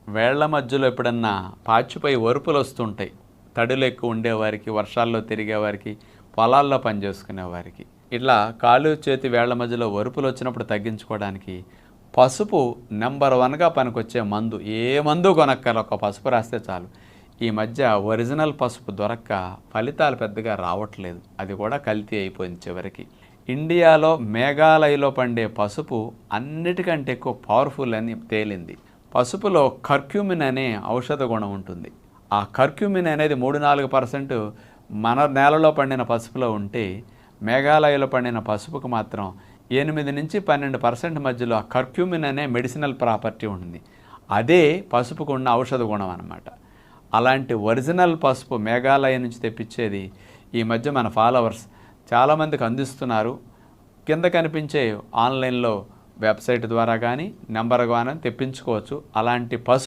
వేళ్ల మధ్యలో ఎప్పుడన్నా పాచిపోయి వరుపులు వస్తుంటాయి. తడులు ఎక్కువ ఉండేవారికి, వర్షాల్లో తిరిగేవారికి, పొలాల్లో పనిచేసుకునేవారికి. ఇట్లా కాలు చేతి వేళ్ల మధ్యలో వరుపులు వచ్చినప్పుడు తగ్గించుకోవడానికి పసుపు నెంబర్ 1గా పనికొచ్చే మందు. ఏ మందు కొనక్కల, ఒక పసుపు రాస్తే చాలు. ఈ మధ్య ఒరిజినల్ పసుపు దొరక్క ఫలితాలు పెద్దగా రావట్లేదు. అది కూడా కల్తీ అయిపోయింది చివరికి. ఇండియాలో మేఘాలయలో పండే పసుపు అన్నిటికంటే ఎక్కువ పవర్ఫుల్ అని తేలింది. పసుపులో కర్క్యూమిన్ అనే ఔషధ గుణం ఉంటుంది. ఆ కర్క్యూమిన్ అనేది 3-4% మన నేలలో పండిన పసుపులో ఉంటే, మేఘాలయలో పండిన పసుపుకు మాత్రం 8-12% మధ్యలో ఆ కర్క్యూమిన్ అనే మెడిసినల్ ప్రాపర్టీ ఉంటుంది. అదే పసుపుకు ఉన్న ఔషధ గుణం అన్నమాట. అలాంటి ఒరిజినల్ పసుపు మేఘాలయ నుంచి తెప్పించేది ఈ మధ్య మన ఫాలోవర్స్ చాలామందికి అందిస్తున్నారు. కింద కనిపించే ఆన్లైన్లో వెబ్సైట్ ద్వారా కానీ నెంబర్ కానీ తెప్పించుకోవచ్చు. అలాంటి పసుపు